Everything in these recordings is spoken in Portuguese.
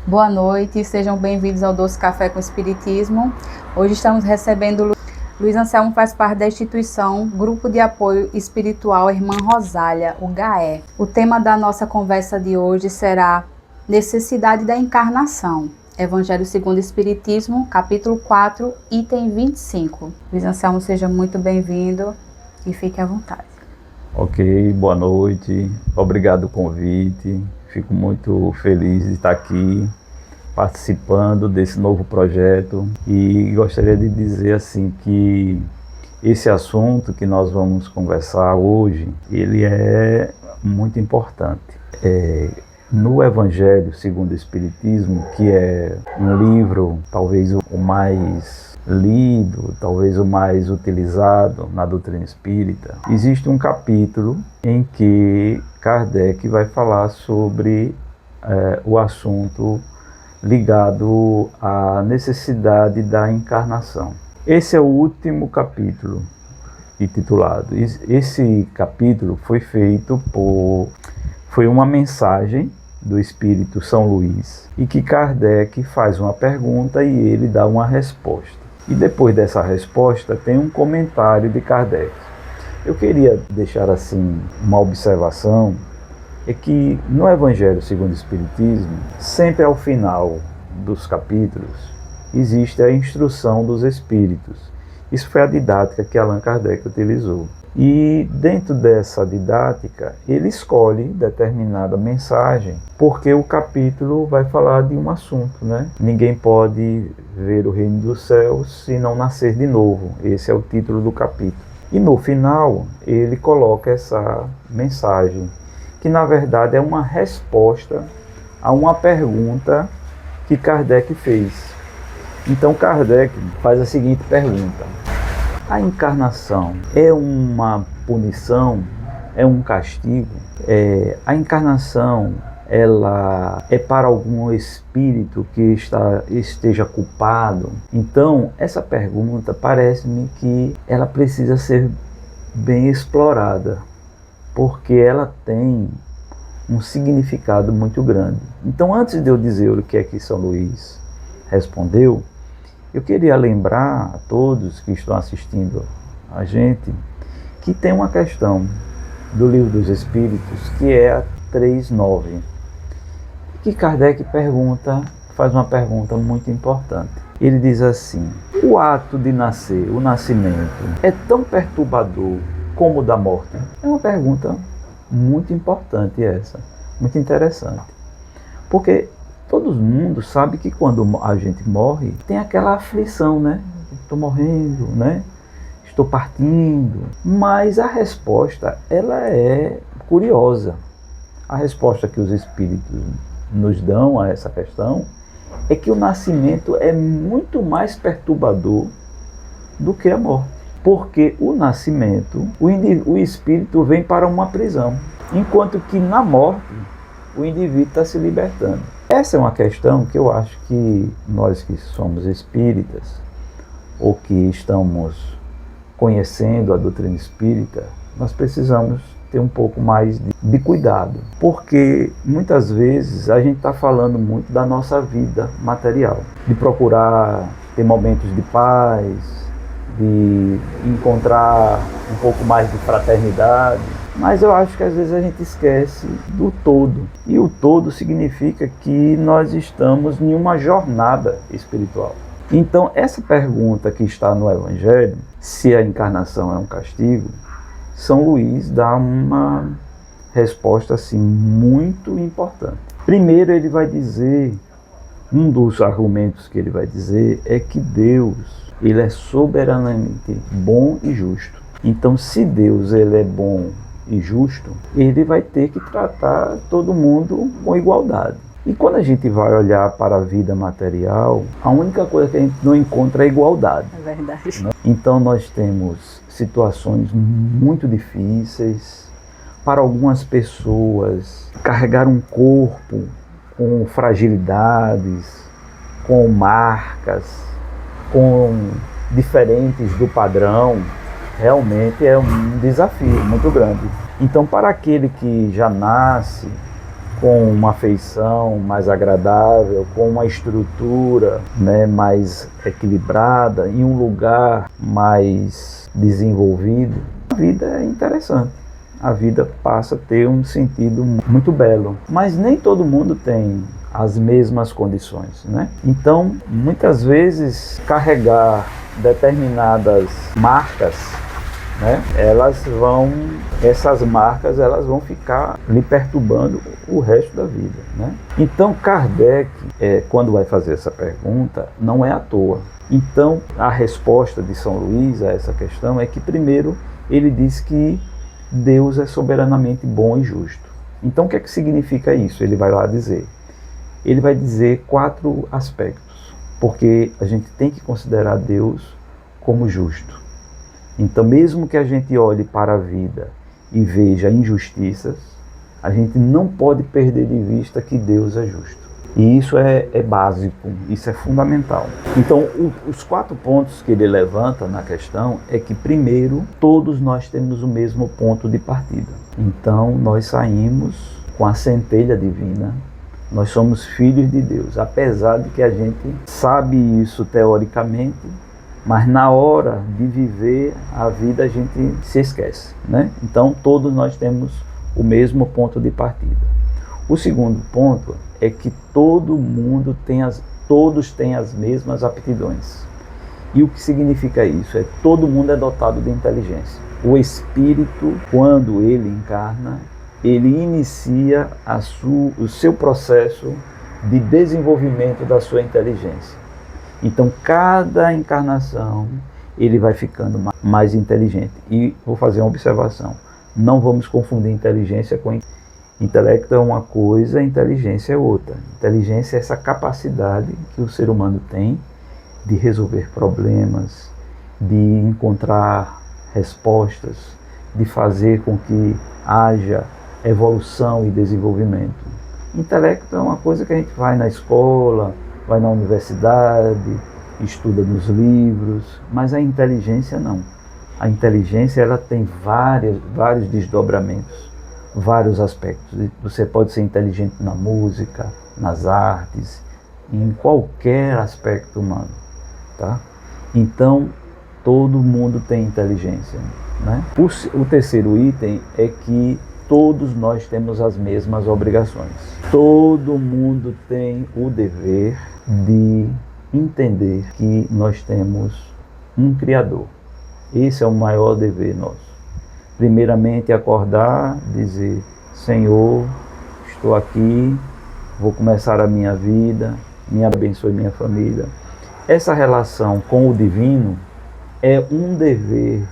Boa noite, sejam bem-vindos ao Doce Café com Espiritismo. Hoje estamos recebendo Luiz Anselmo, faz parte da instituição Grupo de Apoio Espiritual Irmã Rosália, o GAE. O tema da nossa conversa de hoje será Necessidade da Encarnação. Evangelho segundo o Espiritismo, capítulo 4, item 25. Luiz Anselmo, seja muito bem-vindo e fique à vontade. Ok, boa noite, obrigado pelo convite, fico muito feliz de estar aqui participando desse novo projeto e gostaria de dizer assim que esse assunto que nós vamos conversar hoje, ele é muito importante. No Evangelho segundo o Espiritismo, que é um livro talvez o mais lido, talvez o mais utilizado na doutrina espírita, existe um capítulo em que Kardec vai falar sobre o assunto ligado à necessidade da encarnação. Esse é o último capítulo intitulado. Esse capítulo foi uma mensagem do Espírito São Luís e que Kardec faz uma pergunta e ele dá uma resposta. E depois dessa resposta tem um comentário de Kardec. Eu queria deixar assim uma observação, é que no Evangelho segundo o Espiritismo, sempre ao final dos capítulos, existe a instrução dos Espíritos. Isso foi a didática que Allan Kardec utilizou. E dentro dessa didática, ele escolhe determinada mensagem, porque o capítulo vai falar de um assunto, né? Ninguém pode ver o reino dos céus se não nascer de novo. Esse é o título do capítulo. E no final, ele coloca essa mensagem, que na verdade é uma resposta a uma pergunta que Kardec fez. Então Kardec faz a seguinte pergunta: a encarnação é uma punição? É um castigo? A encarnação, ela é para algum espírito que esteja culpado? Então, essa pergunta parece-me que ela precisa ser bem explorada, porque ela tem um significado muito grande. Então, antes de eu dizer o que é que São Luís respondeu, eu queria lembrar a todos que estão assistindo a gente que tem uma questão do Livro dos Espíritos, que é a 3.9, que Kardec faz uma pergunta muito importante. Ele diz assim: o ato de nascer, o nascimento, é tão perturbador como o da morte? É uma pergunta muito importante essa, muito interessante, porque todo mundo sabe que quando a gente morre, tem aquela aflição, né? Estou morrendo, né? Estou partindo. Mas a resposta, ela é curiosa. A resposta que os espíritos nos dão a essa questão é que o nascimento é muito mais perturbador do que a morte. Porque o nascimento, o espírito vem para uma prisão, enquanto que na morte, o indivíduo está se libertando. Essa é uma questão que eu acho que nós que somos espíritas, ou que estamos conhecendo a doutrina espírita, nós precisamos ter um pouco mais de cuidado. Porque muitas vezes a gente está falando muito da nossa vida material, de procurar ter momentos de paz, de encontrar um pouco mais de fraternidade, mas eu acho que às vezes a gente esquece do todo. E o todo significa que nós estamos em uma jornada espiritual. Então, essa pergunta que está no Evangelho, se a encarnação é um castigo, São Luís dá uma resposta assim, muito importante. Primeiro ele vai dizer, um dos argumentos que ele vai dizer é que Deus, ele é soberanamente bom e justo. Então, se Deus ele é bom e justo, ele vai ter que tratar todo mundo com igualdade. E quando a gente vai olhar para a vida material, a única coisa que a gente não encontra é igualdade. É verdade. Né? Então nós temos situações muito difíceis. Para algumas pessoas, carregar um corpo com fragilidades, com marcas, com diferentes do padrão, realmente é um desafio muito grande. Então, para aquele que já nasce com uma feição mais agradável, com uma estrutura, né, mais equilibrada, em um lugar mais desenvolvido, a vida é interessante. A vida passa a ter um sentido muito belo. Mas nem todo mundo tem as mesmas condições, né? Então, muitas vezes, carregar determinadas marcas, né, essas marcas elas vão ficar lhe perturbando o resto da vida, né? Então Kardec, quando vai fazer essa pergunta, não é à toa. Então a resposta de São Luís a essa questão é que, primeiro, ele diz que Deus é soberanamente bom e justo. Então o que é que significa isso? Ele vai lá dizer. Ele vai dizer 4 aspectos, porque a gente tem que considerar Deus como justo. Então, mesmo que a gente olhe para a vida e veja injustiças, a gente não pode perder de vista que Deus é justo. E isso é básico, isso é fundamental. Então, os 4 pontos que ele levanta na questão é que, primeiro, todos nós temos o mesmo ponto de partida. Então, nós saímos com a centelha divina, nós somos filhos de Deus, apesar de que a gente sabe isso teoricamente, mas na hora de viver a vida a gente se esquece, né? Então todos nós temos o mesmo ponto de partida. O segundo ponto é que todos têm as mesmas aptidões. E o que significa isso? Todo mundo é dotado de inteligência. O espírito, quando ele encarna, ele inicia o seu processo de desenvolvimento da sua inteligência. Então, cada encarnação, ele vai ficando mais inteligente. E vou fazer uma observação. Não vamos confundir inteligência com intelecto. É uma coisa, inteligência é outra. Inteligência é essa capacidade que o ser humano tem de resolver problemas, de encontrar respostas, de fazer com que haja evolução e desenvolvimento. Intelecto é uma coisa que a gente vai na escola, vai na universidade, estuda nos livros, mas a inteligência não. A inteligência ela tem vários desdobramentos, vários aspectos. Você pode ser inteligente na música, nas artes, em qualquer aspecto humano, tá? Então, todo mundo tem inteligência, né? O terceiro item é que todos nós temos as mesmas obrigações. Todo mundo tem o dever de entender que nós temos um Criador. Esse é o maior dever nosso. Primeiramente, acordar, dizer: Senhor, estou aqui, vou começar a minha vida, me abençoe minha família. Essa relação com o divino é um dever,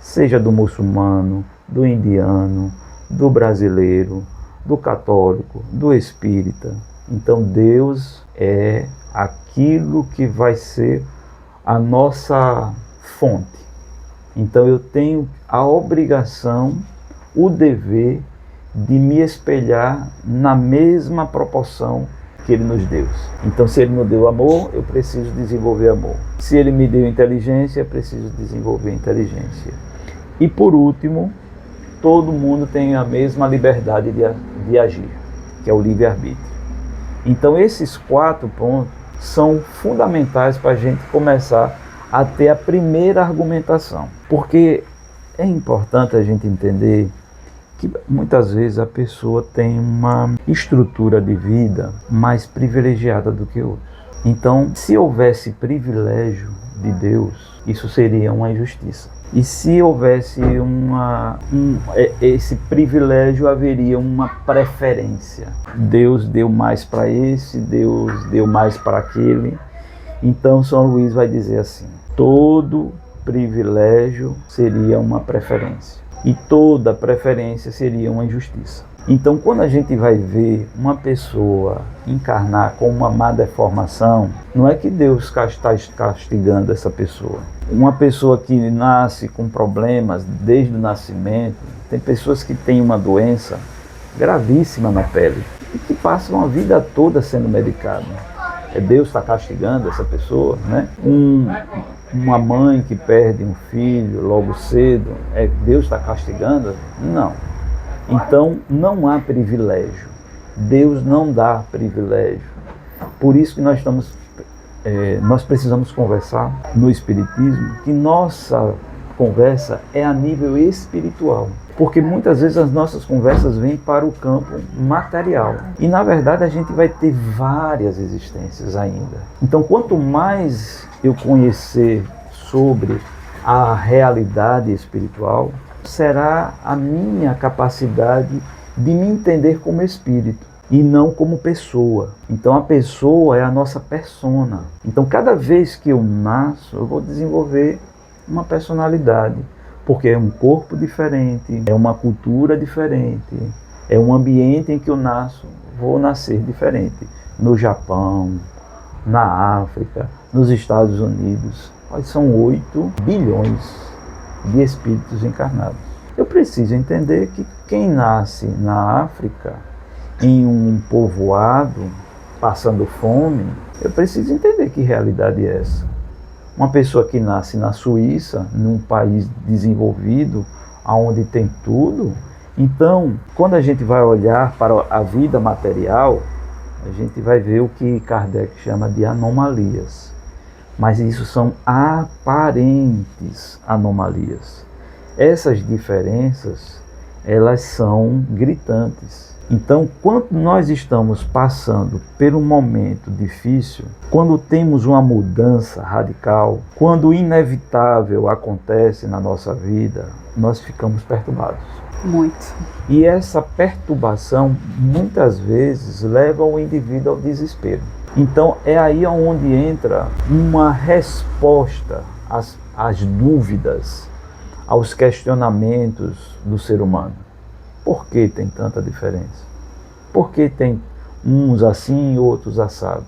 seja do muçulmano, do indiano, do brasileiro, do católico, do espírita. Então Deus é aquilo que vai ser a nossa fonte. Então eu tenho a obrigação, o dever de me espelhar na mesma proporção que Ele nos deu. Então, se Ele nos deu amor, eu preciso desenvolver amor. Se Ele me deu inteligência, eu preciso desenvolver inteligência. E por último, todo mundo tem a mesma liberdade de agir, que é o livre-arbítrio. Então esses 4 pontos são fundamentais para a gente começar a ter a primeira argumentação. Porque é importante a gente entender que muitas vezes a pessoa tem uma estrutura de vida mais privilegiada do que outros. Então, se houvesse privilégio de Deus, isso seria uma injustiça. E se houvesse esse privilégio, haveria uma preferência. Deus deu mais para esse, Deus deu mais para aquele. Então São Luís vai dizer assim: todo privilégio seria uma preferência. E toda preferência seria uma injustiça. Então, quando a gente vai ver uma pessoa encarnar com uma má deformação, não é que Deus está castigando essa pessoa. Uma pessoa que nasce com problemas desde o nascimento, tem pessoas que têm uma doença gravíssima na pele e que passam a vida toda sendo medicadas. Deus está castigando essa pessoa, né? Uma mãe que perde um filho logo cedo, Deus está castigando? Não. Então, não há privilégio. Deus não dá privilégio. Por isso que nós precisamos conversar no Espiritismo, que nossa conversa é a nível espiritual. Porque muitas vezes as nossas conversas vêm para o campo material. E na verdade a gente vai ter várias existências ainda. Então quanto mais eu conhecer sobre a realidade espiritual, será a minha capacidade de me entender como espírito e não como pessoa. Então a pessoa é a nossa persona. Então cada vez que eu nasço, eu vou desenvolver uma personalidade, porque é um corpo diferente, é uma cultura diferente, é um ambiente em que eu nasço, vou nascer diferente. No Japão, na África, nos Estados Unidos, são 8 bilhões de espíritos encarnados. Eu preciso entender que quem nasce na África, em um povoado, passando fome, eu preciso entender que realidade é essa. Uma pessoa que nasce na Suíça, num país desenvolvido, onde tem tudo. Então, quando a gente vai olhar para a vida material, a gente vai ver o que Kardec chama de anomalias. Mas isso são aparentes anomalias. Essas diferenças, elas são gritantes. Então, quando nós estamos passando por um momento difícil, quando temos uma mudança radical, quando o inevitável acontece na nossa vida, nós ficamos perturbados. Muito. E essa perturbação, muitas vezes, leva o indivíduo ao desespero. Então, é aí onde entra uma resposta às dúvidas, aos questionamentos do ser humano. Por que tem tanta diferença? Por que tem uns assim e outros assado?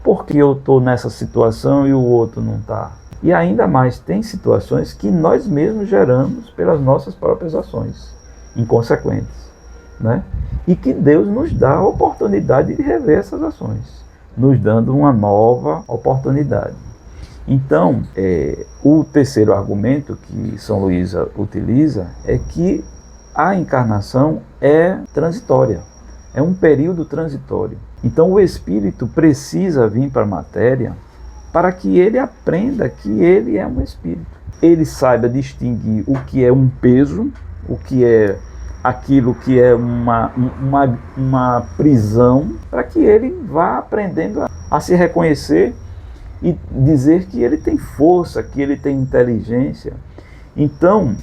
Por que eu estou nessa situação e o outro não está? E ainda mais, tem situações que nós mesmos geramos pelas nossas próprias ações inconsequentes, né? E que Deus nos dá a oportunidade de rever essas ações, nos dando uma nova oportunidade. Então, o terceiro argumento que São Luís utiliza é que a encarnação é transitória, é um período transitório. Então o espírito precisa vir para a matéria para que ele aprenda que ele é um espírito. Ele saiba distinguir o que é um peso, o que é aquilo que é uma prisão, para que ele vá aprendendo a se reconhecer e dizer que ele tem força, que ele tem inteligência. Então,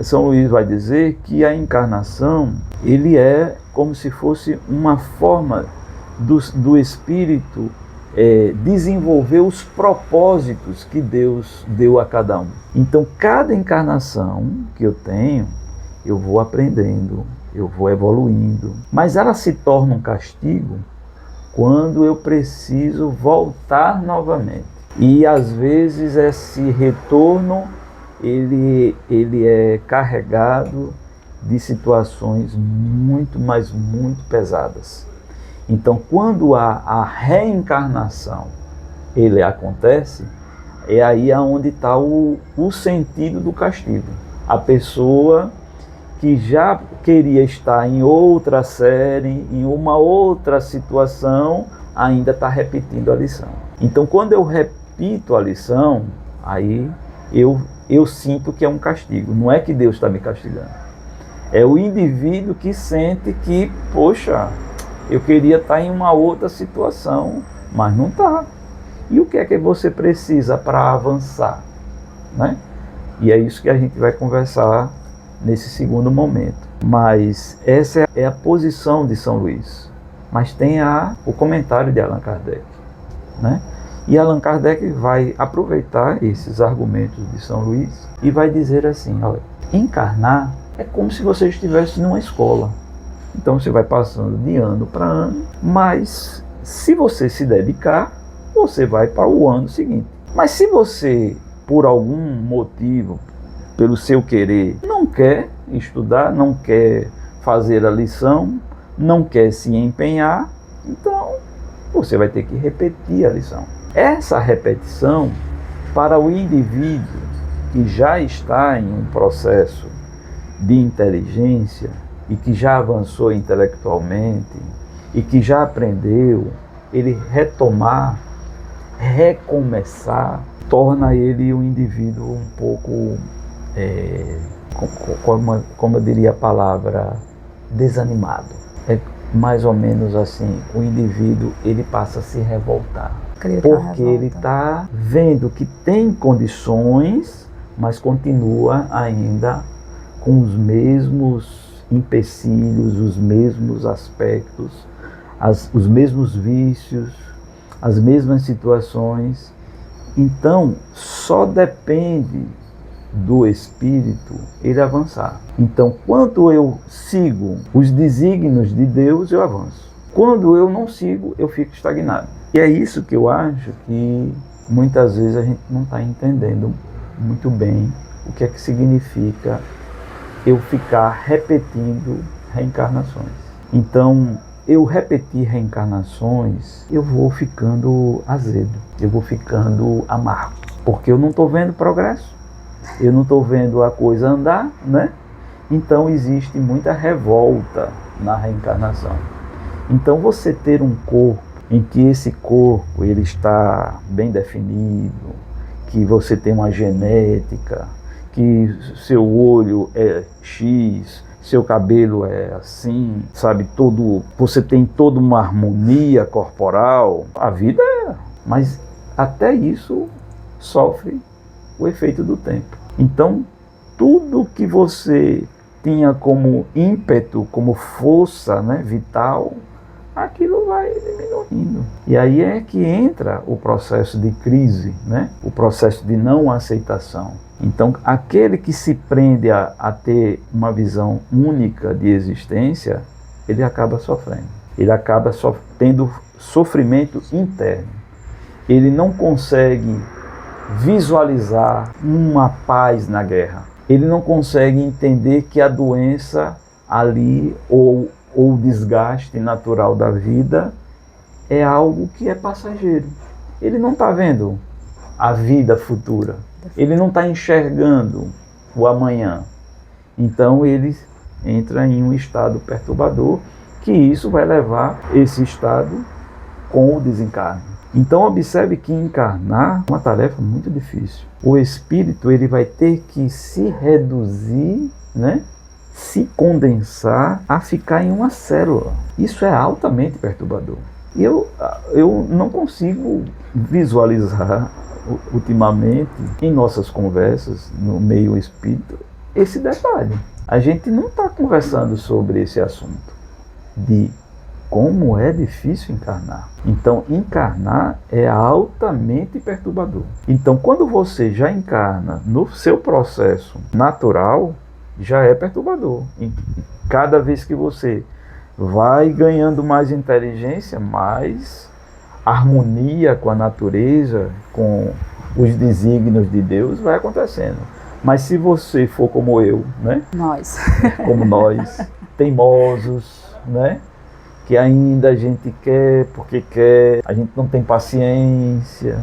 São Luís vai dizer que a encarnação, ele é como se fosse uma forma do espírito desenvolver os propósitos que Deus deu a cada um. Então, cada encarnação que eu tenho, eu vou aprendendo, eu vou evoluindo. Mas ela se torna um castigo quando eu preciso voltar novamente. E às vezes esse retorno ele é carregado de situações muito, mas muito pesadas. Então, quando a reencarnação ele acontece, é aí onde está o sentido do castigo. A pessoa que já queria estar em outra série, em uma outra situação, ainda está repetindo a lição. Então, quando eu repito a lição, aí eu sinto que é um castigo. Não é que Deus está me castigando. É o indivíduo que sente que, poxa, eu queria estar em uma outra situação, mas não está. E o que é que você precisa para avançar, né? E é isso que a gente vai conversar nesse segundo momento. Mas essa é a posição de São Luís. Mas tem o comentário de Allan Kardec, né? E Allan Kardec vai aproveitar esses argumentos de São Luís e vai dizer assim, olha, encarnar é como se você estivesse numa escola. Então você vai passando de ano para ano, mas se você se dedicar, você vai para o ano seguinte. Mas se você, por algum motivo, pelo seu querer, não quer estudar, não quer fazer a lição, não quer se empenhar, então você vai ter que repetir a lição. Essa repetição, para o indivíduo que já está em um processo de inteligência e que já avançou intelectualmente e que já aprendeu, ele retomar, recomeçar, torna ele um indivíduo um pouco, como eu diria a palavra, desanimado. É mais ou menos assim, o indivíduo ele passa a se revoltar. Porque ele está vendo que tem condições, mas continua ainda com os mesmos empecilhos, os mesmos aspectos, os mesmos vícios, as mesmas situações. Então, só depende do espírito ele avançar. Então, quando eu sigo os desígnios de Deus, eu avanço. Quando eu não sigo, eu fico estagnado. E é isso que eu acho que muitas vezes a gente não está entendendo muito bem o que é que significa eu ficar repetindo reencarnações. Então, eu repetir reencarnações, eu vou ficando azedo, eu vou ficando amargo, porque eu não estou vendo progresso, eu não estou vendo a coisa andar, né? Então existe muita revolta na reencarnação. Então você ter um corpo em que esse corpo ele está bem definido, que você tem uma genética, que seu olho é X, seu cabelo é assim, sabe, você tem toda uma harmonia corporal, a vida é, mas até isso sofre o efeito do tempo. Então, tudo que você tinha como ímpeto, como força, né, vital, aquilo vai diminuindo. E aí é que entra o processo de crise, né? O processo de não aceitação. Então, aquele que se prende a ter uma visão única de existência, ele acaba sofrendo. Ele acaba tendo sofrimento interno. Ele não consegue visualizar uma paz na guerra. Ele não consegue entender que a doença ali, ou o desgaste natural da vida, é algo que é passageiro. Ele não está vendo a vida futura. Ele não está enxergando o amanhã. Então ele entra em um estado perturbador, que isso vai levar esse estado com o desencarne. Então observe que encarnar é uma tarefa muito difícil. O espírito ele vai ter que se reduzir, né? Se condensar a ficar em uma célula. Isso é altamente perturbador. E eu não consigo visualizar ultimamente, em nossas conversas, no meio espírita, esse detalhe. A gente não está conversando sobre esse assunto, de como é difícil encarnar. Então, encarnar é altamente perturbador. Então, quando você já encarna no seu processo natural, já é perturbador. E cada vez que você vai ganhando mais inteligência, mais harmonia com a natureza, com os desígnios de Deus, vai acontecendo. Mas se você for como eu, né? Como nós, teimosos, né? Que ainda a gente quer porque quer, a gente não tem paciência,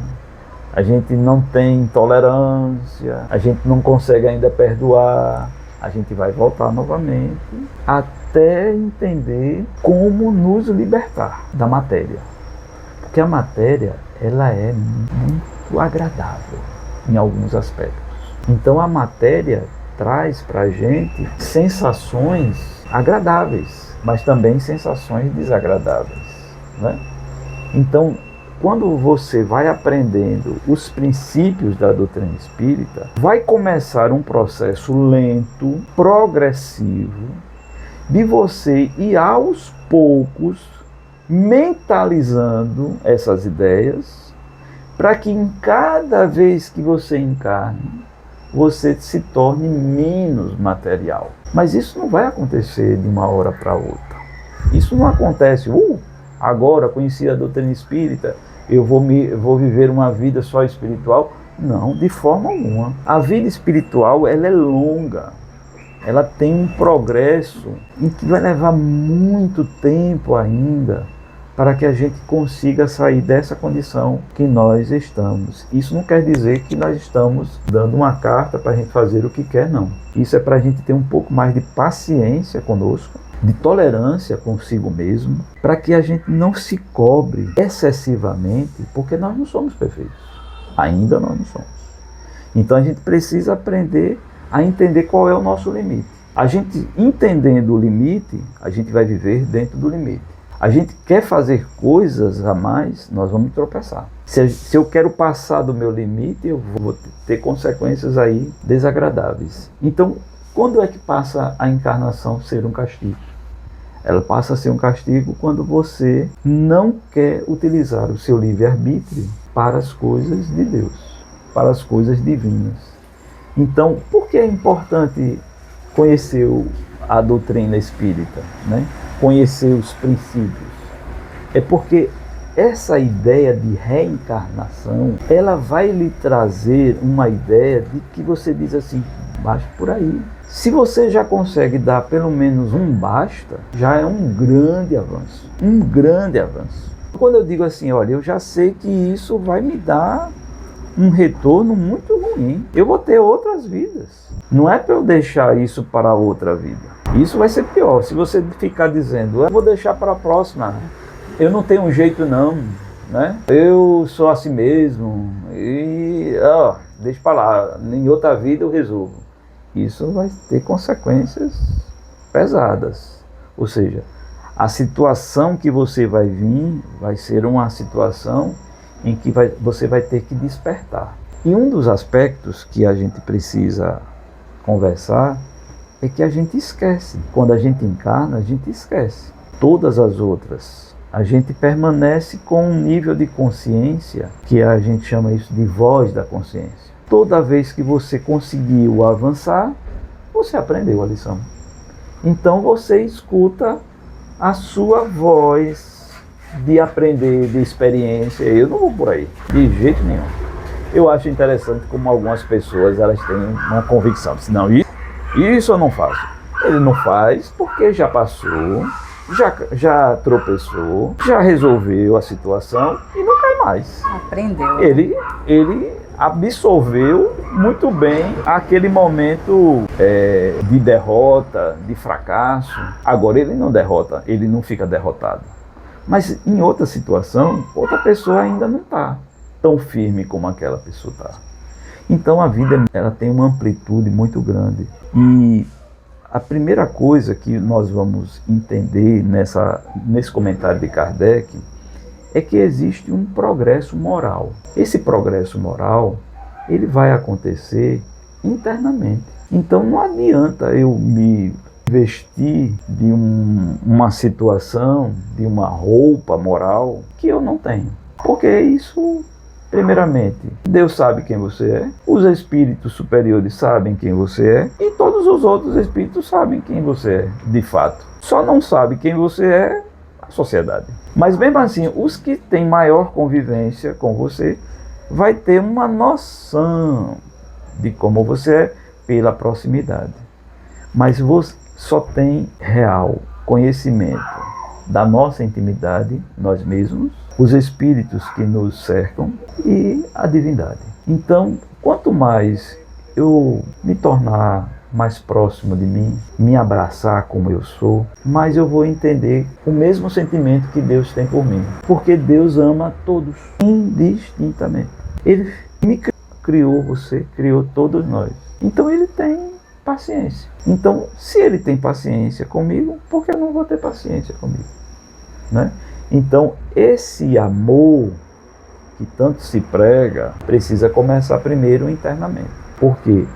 a gente não tem tolerância, a gente não consegue ainda perdoar, a gente vai voltar novamente até entender como nos libertar da matéria. Porque a matéria, ela é muito agradável em alguns aspectos. Então a matéria traz para a gente sensações agradáveis, mas também sensações desagradáveis, né? Então, quando você vai aprendendo os princípios da doutrina espírita, vai começar um processo lento, progressivo, de você ir aos poucos mentalizando essas ideias, para que em cada vez que você encarne, você se torne menos material. Mas isso não vai acontecer de uma hora para outra. Isso não acontece, agora conheci a doutrina espírita, eu vou viver uma vida só espiritual. Não, de forma alguma. A vida espiritual, ela é longa. Ela tem um progresso em que vai levar muito tempo ainda para que a gente consiga sair dessa condição que nós estamos. Isso não quer dizer que nós estamos dando uma carta para a gente fazer o que quer, não. Isso é para a gente ter um pouco mais de paciência conosco de tolerância consigo mesmo, para que a gente não se cobre excessivamente, porque nós não somos perfeitos. Ainda nós não somos. Então a gente precisa aprender a entender qual é o nosso limite. A gente entendendo o limite, a gente vai viver dentro do limite. A gente quer fazer coisas a mais, nós vamos tropeçar. Se eu quero passar do meu limite, eu vou ter consequências aí desagradáveis. Então, quando é que passa a encarnação a ser um castigo? Ela passa a ser um castigo quando você não quer utilizar o seu livre-arbítrio para as coisas de Deus, para as coisas divinas. Então, por que é importante conhecer a doutrina espírita, né? Conhecer os princípios? É porque essa ideia de reencarnação, ela vai lhe trazer uma ideia de que você diz assim, basta por aí. Se você já consegue dar pelo menos um basta, já é um grande avanço. Um grande avanço. Quando eu digo assim, olha, eu já sei que isso vai me dar um retorno muito ruim. Eu vou ter outras vidas. Não é para eu deixar isso para outra vida. Isso vai ser pior. Se você ficar dizendo, eu vou deixar para a próxima, eu não tenho um jeito não, né? Eu sou assim mesmo e deixa para lá, em outra vida eu resolvo. Isso vai ter consequências pesadas. Ou seja, a situação que você vai vir vai ser uma situação em que você vai ter que despertar. E um dos aspectos que a gente precisa conversar é que a gente esquece. Quando a gente encarna, a gente esquece. Todas as outras. A gente permanece com um nível de consciência, que a gente chama isso de voz da consciência. Toda vez que você conseguiu avançar, você aprendeu a lição. Então você escuta a sua voz de aprender, de experiência. Eu não vou por aí, de jeito nenhum. Eu acho interessante como algumas pessoas elas têm uma convicção. Não, isso eu não faço. Ele não faz porque já passou, já tropeçou, já resolveu a situação e não cai mais. Aprendeu. Ele absorveu muito bem aquele momento de derrota, de fracasso. Agora ele não derrota, ele não fica derrotado. Mas em outra situação, outra pessoa ainda não está tão firme como aquela pessoa está. Então a vida ela tem uma amplitude muito grande. E a primeira coisa que nós vamos entender nesse comentário de Kardec é que existe um progresso moral. Esse progresso moral, ele vai acontecer internamente. Então não adianta eu me vestir de uma situação, de uma roupa moral que eu não tenho. Porque isso, primeiramente, Deus sabe quem você é, os espíritos superiores sabem quem você é e todos os outros espíritos sabem quem você é, de fato. Só não sabe quem você é a sociedade. Mas mesmo assim, os que têm maior convivência com você vai ter uma noção de como você é pela proximidade. Mas você só tem real conhecimento da nossa intimidade, nós mesmos, os espíritos que nos cercam e a divindade. Então, quanto mais eu me tornar mais próximo de mim, me abraçar como eu sou, mais eu vou entender o mesmo sentimento que Deus tem por mim. Porque Deus ama todos, indistintamente. Ele me criou, você criou todos nós. Então Ele tem paciência. Então, se Ele tem paciência comigo, por que eu não vou ter paciência comigo? Né? Então, esse amor que tanto se prega, precisa começar primeiro internamente. Porque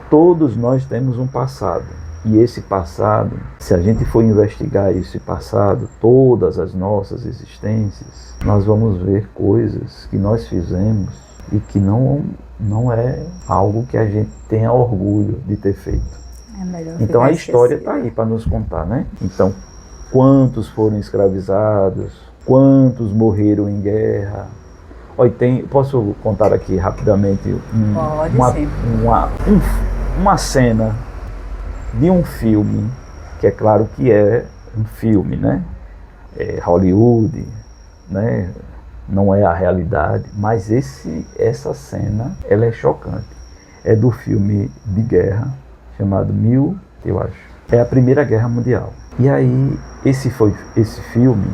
todos nós temos um passado. E esse passado, se a gente for investigar esse passado, todas as nossas existências, nós vamos ver coisas que nós fizemos e que não é algo que a gente tenha orgulho de ter feito. Então a história está aí para nos contar, né? Então, quantos foram escravizados, quantos morreram em guerra. Olha, posso contar aqui rapidamente uma cena de um filme, que é claro que é um filme, né? É Hollywood, né? Não é a realidade, mas essa cena, ela é chocante. É do filme de guerra, chamado eu acho. É a Primeira Guerra Mundial. E aí, esse filme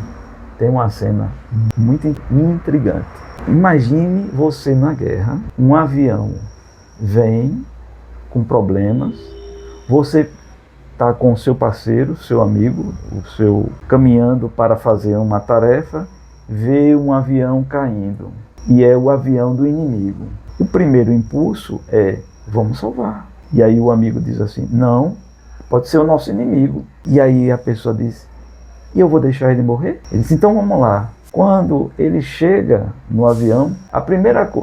tem uma cena muito intrigante. Imagine você na guerra, um avião vem com problemas, você está com o seu parceiro, seu amigo, caminhando para fazer uma tarefa, vê um avião caindo e é o avião do inimigo. O primeiro impulso é: vamos salvar. E aí o amigo diz assim: não, pode ser o nosso inimigo. E aí a pessoa diz: e eu vou deixar ele morrer? Ele diz: então vamos lá. Quando ele chega no avião,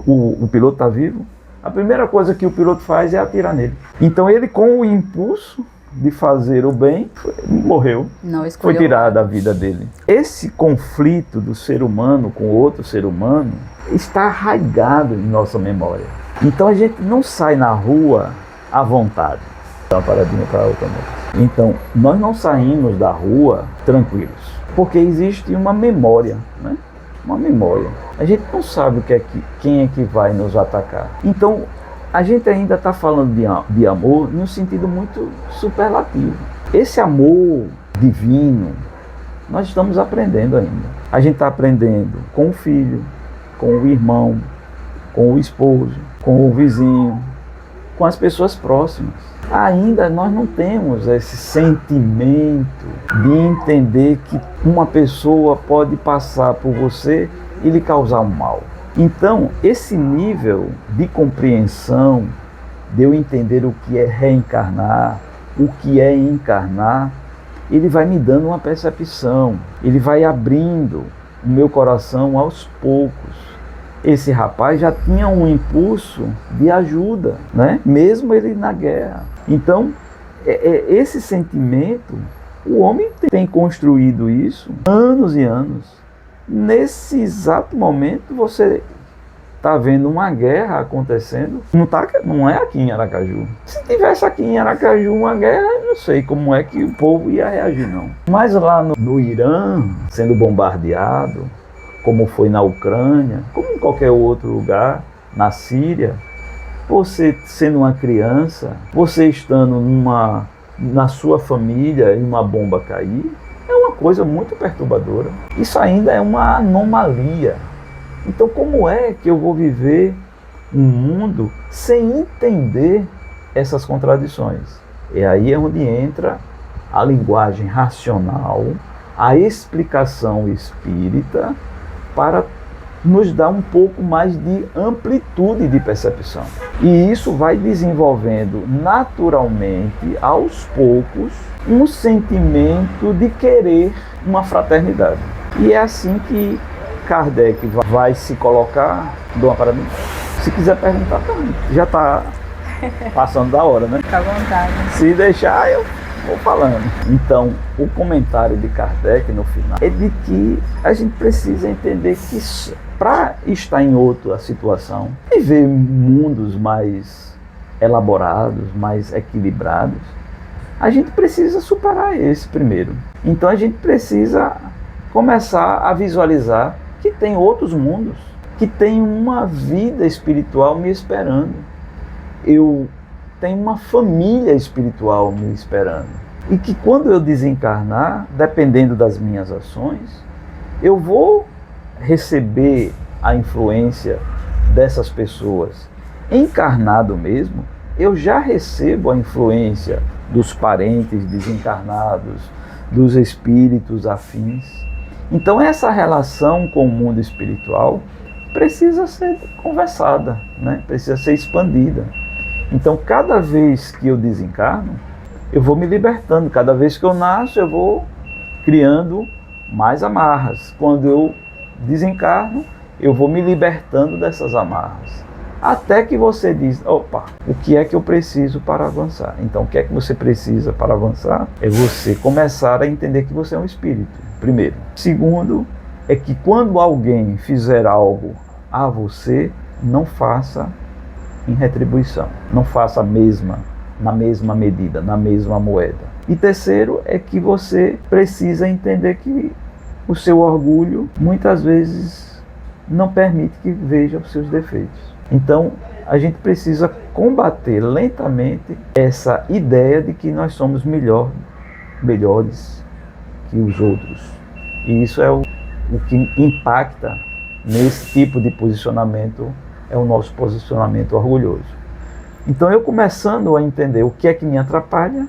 o piloto está vivo, a primeira coisa que o piloto faz é atirar nele. Então ele, com o impulso de fazer o bem, morreu. Foi tirada a vida dele. Esse conflito do ser humano com outro ser humano está arraigado em nossa memória. Então a gente não sai na rua à vontade. Dá uma paradinha para a outra. Então nós não saímos da rua tranquilos, porque existe uma memória, né? Uma memória. A gente não sabe quem é que vai nos atacar. Então a gente ainda está falando de amor num sentido muito superlativo. Esse amor divino, nós estamos aprendendo ainda. A gente está aprendendo com o filho, com o irmão, com o esposo, com o vizinho, com as pessoas próximas. Ainda nós não temos esse sentimento de entender que uma pessoa pode passar por você e lhe causar um mal. Então, esse nível de compreensão, de eu entender o que é reencarnar, o que é encarnar, ele vai me dando uma percepção, ele vai abrindo o meu coração aos poucos. Esse rapaz já tinha um impulso de ajuda, né? Mesmo ele na guerra. Então, esse sentimento, o homem tem construído isso anos e anos. Nesse exato momento, você está vendo uma guerra acontecendo. Não é aqui em Aracaju. Se tivesse aqui em Aracaju uma guerra, eu não sei como é que o povo ia reagir, não. Mas lá no Irã, sendo bombardeado, como foi na Ucrânia, como em qualquer outro lugar, na Síria, você sendo uma criança, você estando na sua família e uma bomba cair, é uma coisa muito perturbadora. Isso ainda é uma anomalia. Então como é que eu vou viver um mundo sem entender essas contradições? E aí é onde entra a linguagem racional, a explicação espírita, para nos dar um pouco mais de amplitude de percepção. E isso vai desenvolvendo naturalmente, aos poucos, um sentimento de querer uma fraternidade. E é assim que Kardec vai se colocar. Dou uma paradinha. Se quiser perguntar também. Já está passando da hora, né? Fica à vontade. Se deixar, eu vou falando. Então, o comentário de Kardec no final é de que a gente precisa entender que para estar em outra situação, viver mundos mais elaborados, mais equilibrados, a gente precisa superar esse primeiro. Então a gente precisa começar a visualizar que tem outros mundos, que tem uma vida espiritual me esperando. Eu tenho uma família espiritual me esperando. E que quando eu desencarnar, dependendo das minhas ações, eu vou receber a influência dessas pessoas. Encarnado mesmo, eu já recebo a influência dos parentes desencarnados, dos espíritos afins. Então essa relação com o mundo espiritual precisa ser conversada, né? Precisa ser expandida. Então cada vez que eu desencarno, eu vou me libertando. Cada vez que eu nasço, eu vou criando mais amarras. Quando eu desencarno, eu vou me libertando dessas amarras. Até que você diz: opa, o que é que eu preciso para avançar? Então o que é que você precisa para avançar? É você começar a entender que você é um espírito, primeiro. Segundo, é que quando alguém fizer algo a você, não faça em retribuição. Não faça na mesma medida, na mesma moeda. E terceiro, é que você precisa entender que o seu orgulho muitas vezes não permite que veja os seus defeitos. Então, a gente precisa combater lentamente essa ideia de que nós somos melhor melhores que os outros. E isso é o que impacta nesse tipo de posicionamento, é o nosso posicionamento orgulhoso. Então eu começando a entender o que é que me atrapalha,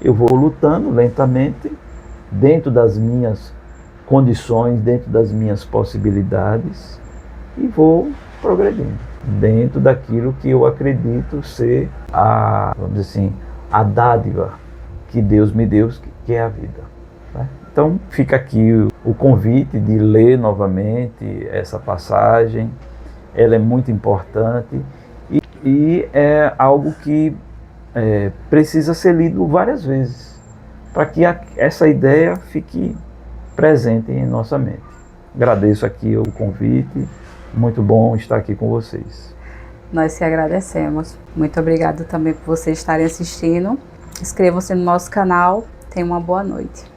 eu vou lutando lentamente, dentro das minhas condições, dentro das minhas possibilidades, e vou progredindo, dentro daquilo que eu acredito ser vamos dizer assim, a dádiva que Deus me deu, que é a vida. Né? Então fica aqui o convite de ler novamente essa passagem, ela é muito importante e é algo que precisa ser lido várias vezes, para que essa ideia fique presente em nossa mente. Agradeço aqui o convite, muito bom estar aqui com vocês. Nós que agradecemos. Muito obrigado também por vocês estarem assistindo. Inscrevam-se no nosso canal. Tenham uma boa noite.